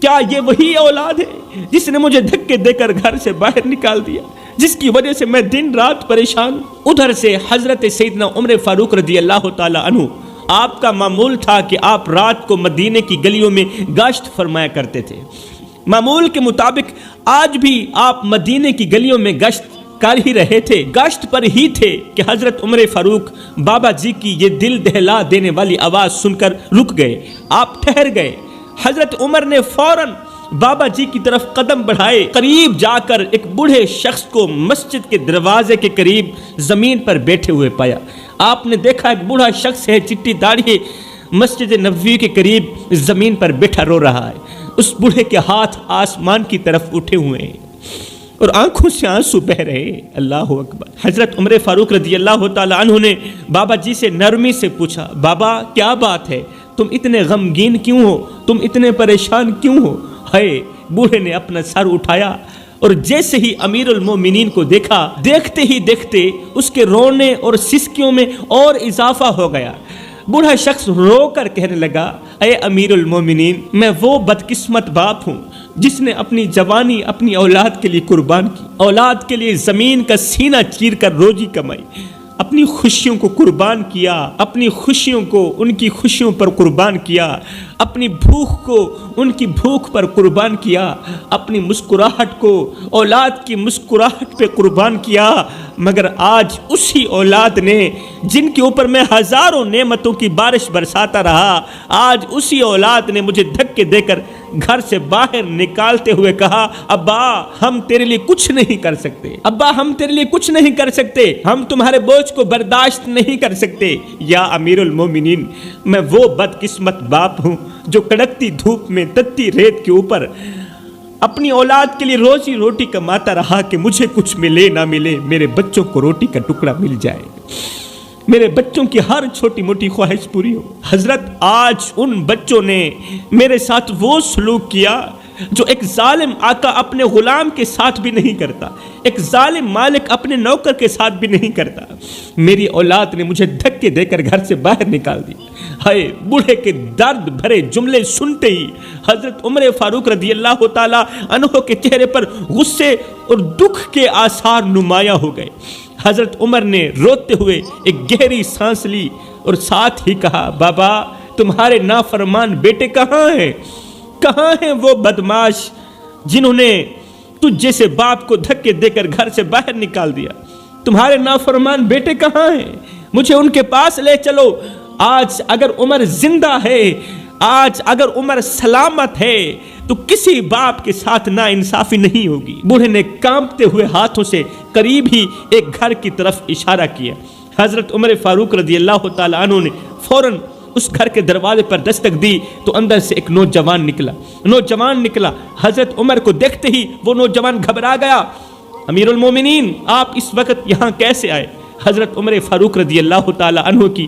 کیا یہ وہی اولاد ہے جس نے مجھے دھکے دے کر گھر سے باہر نکال دیا، جس کی وجہ سے میں دن رات پریشان ہوں؟ ادھر سے حضرت سیدنا عمر فاروق رضی اللہ تعالی عنہ، آپ کا معمول تھا کہ آپ رات کو مدینے کی گلیوں میں گشت فرمایا کرتے تھے۔ معمول کے مطابق آج بھی آپ مدینے کی گلیوں میں گشت کر ہی رہے تھے، گشت پر ہی تھے کہ حضرت عمر فاروق بابا جی کی یہ دل دہلا دینے والی آواز سن کر رک گئے، آپ ٹھہر گئے۔ حضرت عمر نے فوراً بابا جی کی طرف قدم بڑھائے، قریب جا کر ایک بوڑھے شخص کو مسجد کے دروازے کے قریب زمین پر بیٹھے ہوئے پایا۔ آپ نے دیکھا ایک بوڑھا شخص ہے، چٹی داڑھی ہے، مسجد نبوی کے قریب زمین پر بیٹھا رو رہا ہے۔ اس بوڑھے کے ہاتھ آسمان کی طرف اٹھے ہوئے ہیں اور آنکھوں سے آنسو بہ رہے ہیں۔ اللہ اکبر۔ حضرت عمر فاروق رضی اللہ تعالی عنہ نے بابا جی سے نرمی سے پوچھا، بابا کیا بات ہے؟ تم اتنے غمگین کیوں ہو؟ تم اتنے پریشان کیوں ہو؟ ہے بوڑھے نے اپنا سر اٹھایا اور جیسے ہی امیر المومنین کو دیکھا، دیکھتے ہی دیکھتے اس کے رونے اور سسکیوں میں اور اضافہ ہو گیا۔ بوڑھا شخص رو کر کہنے لگا، اے امیر المومنین، میں وہ بدقسمت باپ ہوں جس نے اپنی جوانی اپنی اولاد کے لیے قربان کی، اولاد کے لیے زمین کا سینہ چیر کر روزی کمائی، اپنی خوشیوں کو قربان کیا، اپنی خوشیوں کو ان کی خوشیوں پر قربان کیا، اپنی بھوک کو ان کی بھوک پر قربان کیا، اپنی مسکراہٹ کو اولاد کی مسکراہٹ پہ قربان کیا، مگر آج اسی اولاد نے جن کے اوپر میں ہزاروں نعمتوں کی بارش برساتا رہا، آج اسی اولاد نے مجھے دھکے دے کر گھر سے باہر نکالتے ہوئے کہا، ابا ہم تیرے لیے کچھ نہیں کر سکتے، ابا ہم تیرے لیے کچھ نہیں کر سکتے، ہم تمہارے بوجھ کو برداشت نہیں کر سکتے۔ یا امیر المومنین، میں وہ بدقسمت باپ ہوں جو کڑکتی دھوپ میں تتی ریت کے اوپر اپنی اولاد کے لیے روزی روٹی کماتا رہا کہ مجھے کچھ ملے نہ ملے، میرے بچوں کو روٹی کا ٹکڑا مل جائے، میرے بچوں کی ہر چھوٹی موٹی خواہش پوری ہو۔ حضرت آج ان بچوں نے میرے ساتھ وہ سلوک کیا جو ایک ظالم آقا اپنے غلام کے ساتھ بھی نہیں کرتا، ایک ظالم مالک اپنے نوکر کے ساتھ بھی نہیں کرتا۔ میری اولاد نے مجھے دھکے دے کر گھر سے باہر نکال دی۔ ہائے، بوڑھے کے درد بھرے جملے سنتے ہی حضرت عمر فاروق رضی اللہ تعالی عنہ کے چہرے پر غصے اور دکھ کے آثار نمایاں ہو گئے۔ حضرت عمر نے روتے ہوئے ایک گہری سانس لی اور ساتھ ہی کہا، بابا تمہارے نافرمان بیٹے کہاں ہیں؟ کہاں ہیں وہ بدماش جنہوں نے تجھ جیسے باپ کو دھکے دے کر گھر سے باہر نکال دیا؟ تمہارے نافرمان بیٹے کہاں ہیں؟ مجھے ان کے پاس لے چلو۔ آج اگر عمر زندہ ہے، آج اگر عمر سلامت ہے تو کسی باپ کے ساتھ نا انصافی نہیں ہوگی۔ بوڑھے نے کانپتے ہوئے ہاتھوں سے قریب ہی ایک گھر کی طرف اشارہ کیا۔ حضرت عمر فاروق رضی اللہ تعالی عنہ نے فوراً اس گھر کے دروازے پر دستک دی تو اندر سے ایک نوجوان نکلا۔ حضرت عمر کو دیکھتے ہی وہ نوجوان گھبرا گیا۔ امیر المومنین، آپ اس وقت یہاں کیسے آئے؟ حضرت عمر فاروق رضی اللہ تعالی عنہ کی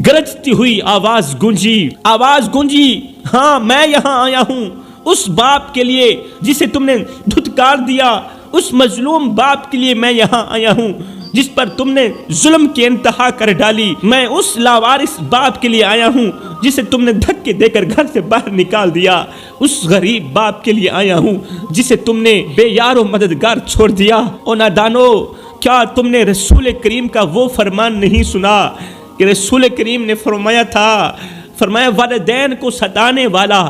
گرجتی ہوئی آواز گونجی، ہاں میں یہاں آیا ہوں اس باپ کے لیے جسے تم نے دھتکار دیا، اس مظلوم باپ کے لیے میں یہاں آیا ہوں جس پر تم نے ظلم کی انتہا کر ڈالی۔ میں اس لاوارث باپ کے لیے آیا ہوں جسے تم نے دھکے دے کر گھر سے باہر نکال دیا، اس غریب باپ کے لیے آیا ہوں جسے تم نے بے یار و مددگار چھوڑ دیا۔ او نادانو، کیا تم نے رسول کریم کا وہ فرمان نہیں سنا کہ رسول کریم نے فرمایا والدین کو ستانے والا،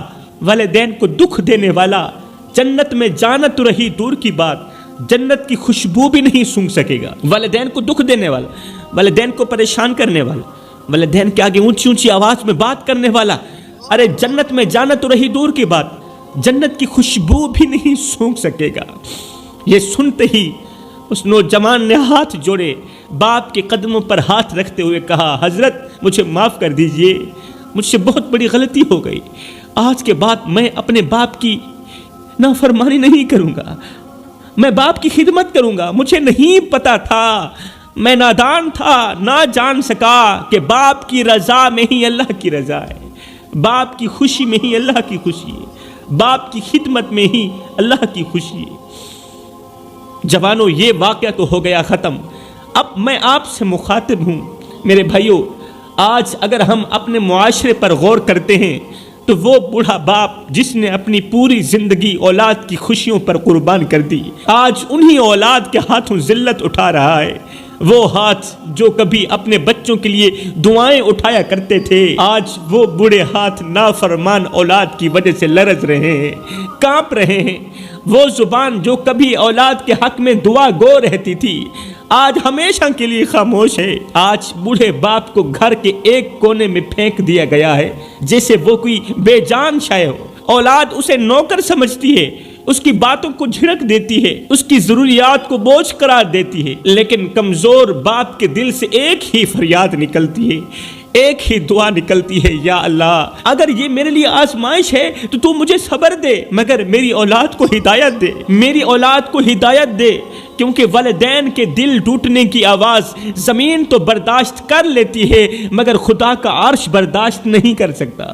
والدین کو دکھ دینے والا جنت میں جانا تو رہی دور کی بات، جنت کی خوشبو بھی نہیں سونگھ سکے گا۔ والدین کو دکھ دینے والا، والدین کو پریشان کرنے والا، والدین کے آگے اونچی اونچی آواز میں بات کرنے والا، ارے جنت میں جانا تو رہی دور کی بات، جنت کی خوشبو بھی نہیں سونگھ سکے گا۔ یہ سنتے ہی اس نوجوان نے ہاتھ جوڑے، باپ کے قدموں پر ہاتھ رکھتے ہوئے کہا، حضرت مجھے معاف کر دیجئے، مجھ سے بہت بڑی غلطی ہو گئی، آج کے بعد میں اپنے باپ کی نافرمانی نہیں کروں گا، میں باپ کی خدمت کروں گا۔ مجھے نہیں پتا تھا، میں نادان تھا، نہ جان سکا کہ باپ کی رضا میں ہی اللہ کی رضا ہے، باپ کی خوشی میں ہی اللہ کی خوشی ہے، باپ کی خدمت میں ہی اللہ کی خوشی ہے۔ جوانوں، یہ واقعہ تو ہو گیا ختم، اب میں آپ سے مخاطب ہوں۔ میرے بھائیوں، آج اگر ہم اپنے معاشرے پر غور کرتے ہیں تو وہ بوڑھا باپ جس نے اپنی پوری زندگی اولاد کی خوشیوں پر قربان کر دی، آج انہی اولاد کے ہاتھوں ذلت اٹھا رہا ہے۔ وہ ہاتھ جو کبھی اپنے بچوں کے لیے دعائیں اٹھایا کرتے تھے، آج وہ بوڑھے ہاتھ نافرمان اولاد کی وجہ سے لرز رہے ہیں، کانپ رہے ہیں۔ وہ زبان جو کبھی اولاد کے حق میں دعا گو رہتی تھی، آج ہمیشہ کے لیے خاموش ہے۔ آج بوڑھے باپ کو گھر کے ایک کونے میں پھینک دیا گیا ہے، جیسے وہ کوئی بے جان شے ہو۔ اولاد اسے نوکر سمجھتی ہے، اس کی باتوں کو جھڑک دیتی ہے، اس کی ضروریات کو بوجھ قرار دیتی ہے، لیکن کمزور باپ کے دل سے ایک ہی فریاد نکلتی ہے، ایک ہی دعا نکلتی ہے، یا اللہ اگر یہ میرے لیے آزمائش ہے تو تو مجھے صبر دے، مگر میری اولاد کو ہدایت دے، میری اولاد کو ہدایت دے۔ کیونکہ والدین کے دل ٹوٹنے کی آواز زمین تو برداشت کر لیتی ہے، مگر خدا کا عرش برداشت نہیں کر سکتا۔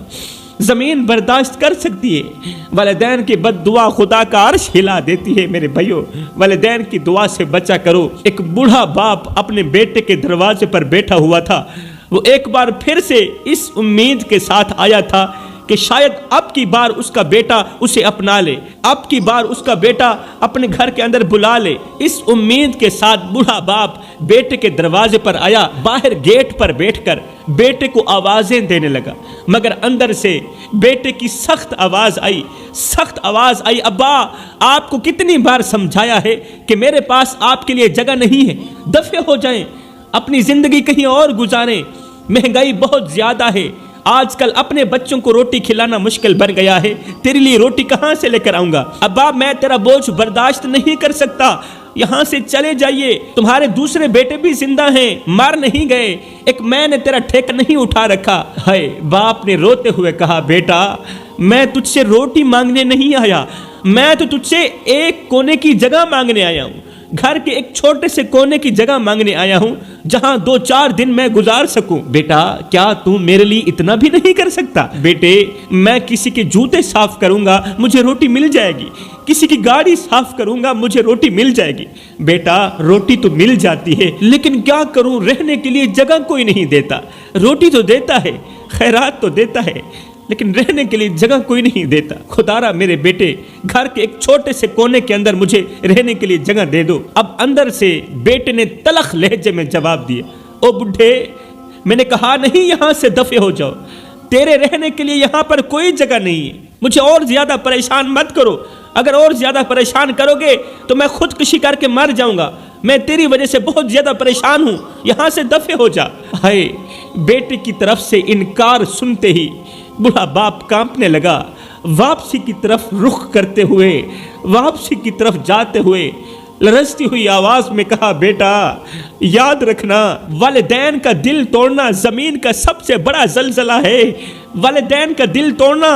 زمین برداشت کر سکتی ہے، والدین کی بد دعا خدا کا عرش ہلا دیتی ہے۔ میرے بھائیو، والدین کی دعا سے بچا کرو۔ ایک بوڑھا باپ اپنے بیٹے کے دروازے پر بیٹھا ہوا تھا۔ وہ ایک بار پھر سے اس امید کے ساتھ آیا تھا کہ شاید اب کی بار اس کا بیٹا اسے اپنا لے، اب کی بار اس کا بیٹا اپنے گھر کے اندر بلا لے۔ اس امید کے ساتھ بوڑھا باپ بیٹے کے دروازے پر آیا، باہر گیٹ پر بیٹھ کر بیٹے کو آوازیں دینے لگا، مگر اندر سے بیٹے کی سخت آواز آئی، ابا آپ کو کتنی بار سمجھایا ہے کہ میرے پاس آپ کے لیے جگہ نہیں ہے، دفع ہو جائیں، اپنی زندگی کہیں اور گزاریں، مہنگائی بہت زیادہ ہے، آج کل اپنے بچوں کو روٹی کھلانا مشکل بن گیا ہے، تیرے لیے روٹی کہاں سے لے کر آؤں گا؟ ابا میں تیرا بوجھ برداشت نہیں کر سکتا، یہاں سے چلے جائیے، تمہارے دوسرے بیٹے بھی زندہ ہیں، مر نہیں گئے، ایک میں نے تیرا ٹھیکہ نہیں اٹھا رکھا۔ ہائے، باپ نے روتے ہوئے کہا، بیٹا میں تجھ سے روٹی مانگنے نہیں آیا، میں تو تجھ سے ایک کونے کی جگہ مانگنے آیا ہوں، گھر کے ایک چھوٹے سے کونے کی جگہ مانگنے آیا ہوں جہاں 2-4 دن میں گزار سکوں۔ بیٹا کیا تم میرے لیے اتنا بھی نہیں کر سکتا؟ بیٹے میں کسی کے جوتے صاف کروں گا، مجھے روٹی مل جائے گی، کسی کی گاڑی صاف کروں گا، مجھے روٹی مل جائے گی۔ بیٹا روٹی تو مل جاتی ہے، لیکن کیا کروں، رہنے کے لیے جگہ کوئی نہیں دیتا، روٹی تو دیتا ہے، خیرات تو دیتا ہے، لیکن رہنے کے لیے جگہ کوئی نہیں دیتا۔ خدارا میرے بیٹے گھر کے ایک چھوٹے سے کونے کے اندر مجھے رہنے کے لیے جگہ دے دو۔ اب اندر سے بیٹے نے تلخ لہجے میں جواب دیا، او بڈھے میں نے کہا نہیں یہاں سے دفع ہو جاؤ، تیرے رہنے کے لیے یہاں پر کوئی جگہ نہیں ہے، مجھے اور زیادہ پریشان مت کرو، اگر اور زیادہ پریشان کرو گے تو میں خودکشی کر کے مر جاؤں گا، میں تیری وجہ سے بہت زیادہ پریشان ہوں، یہاں سے دفع ہو جا۔ ہائے، بیٹے کی طرف سے انکار سنتے ہی بوڑھا باپ کانپنے لگا، واپسی کی طرف رخ کرتے ہوئے، واپسی کی طرف جاتے ہوئے لرزتی ہوئی آواز میں کہا، بیٹا یاد رکھنا والدین کا دل توڑنا زمین کا سب سے بڑا زلزلہ ہے، والدین کا دل توڑنا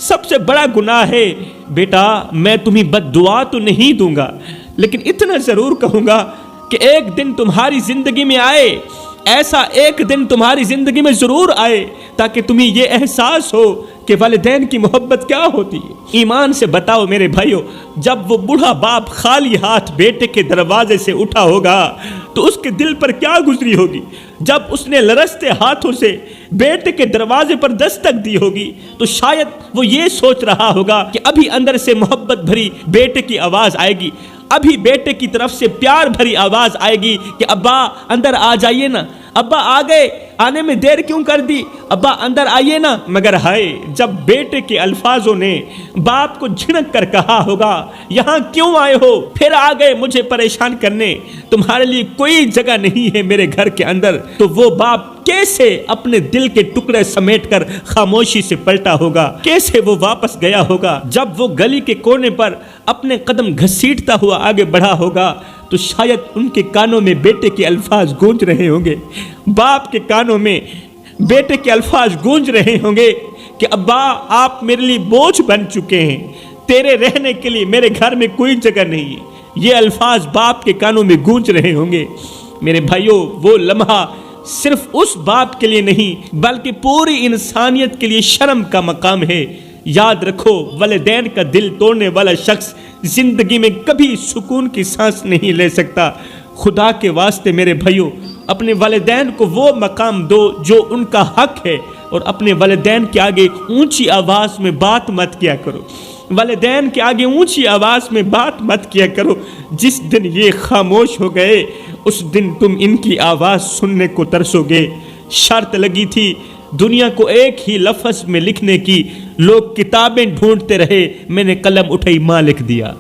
سب سے بڑا گناہ ہے۔ بیٹا میں تمہیں بد دعا تو نہیں دوں گا، لیکن اتنا ضرور کہوں گا کہ ایک دن تمہاری زندگی میں آئے، ایسا ایک دن تمہاری زندگی میں ضرور آئے تاکہ تمہیں یہ احساس ہو کہ والدین کی محبت کیا ہوتی ہے۔ ایمان سے بتاؤ میرے بھائیو، جب وہ بوڑھا باپ خالی ہاتھ بیٹے کے دروازے سے اٹھا ہوگا تو اس کے دل پر کیا گزری ہوگی؟ جب اس نے لرزتے ہاتھوں سے بیٹے کے دروازے پر دستک دی ہوگی تو شاید وہ یہ سوچ رہا ہوگا کہ ابھی اندر سے محبت بھری بیٹے کی آواز آئے گی، ابھی بیٹے کی طرف سے پیار بھری آواز آئے گی کہ ابا اندر آ جائیے نا، ابا آ گئے، آنے میں دیر کیوں کر دی، ابا اندر آئیے نا۔ مگر ہائے، جب بیٹے کے الفاظوں نے باپ کو جھڑک کر کہا ہوگا، یہاں کیوں آئے ہو، پھر آ گئے مجھے پریشان کرنے، تمہارے لیے کوئی جگہ نہیں ہے میرے گھر کے اندر، تو وہ باپ کیسے اپنے دل کے ٹکڑے سمیٹ کر خاموشی سے پلٹا ہوگا، کیسے وہ واپس گیا ہوگا۔ جب وہ گلی کے کونے پر اپنے قدم گھسیٹتا ہوا آگے بڑھا ہوگا تو شاید ان کے کانوں میں بیٹے کے الفاظ گونج رہے ہوں گے، باپ کے کانوں میں بیٹے کے الفاظ گونج رہے ہوں گے کہ ابا آپ میرے لیے بوجھ بن چکے ہیں، تیرے رہنے کے لیے میرے گھر میں کوئی جگہ نہیں ہے۔ یہ الفاظ باپ کے کانوں میں گونج رہے ہوں گے۔ میرے بھائیوں، وہ لمحہ صرف اس باپ کے لیے نہیں بلکہ پوری انسانیت کے لیے شرم کا مقام ہے۔ یاد رکھو، والدین کا دل توڑنے والا شخص زندگی میں کبھی سکون کی سانس نہیں لے سکتا۔ خدا کے واسطے میرے بھائیوں، اپنے والدین کو وہ مقام دو جو ان کا حق ہے، اور اپنے والدین کے آگے اونچی آواز میں بات مت کیا کرو، والدین کے آگے اونچی آواز میں بات مت کیا کرو۔ جس دن یہ خاموش ہو گئے اس دن تم ان کی آواز سننے کو ترسو گے۔ شرط لگی تھی دنیا کو ایک ہی لفظ میں لکھنے کی، لوگ کتابیں ڈھونڈتے رہے، میں نے قلم اٹھائی، ماں لکھ دیا۔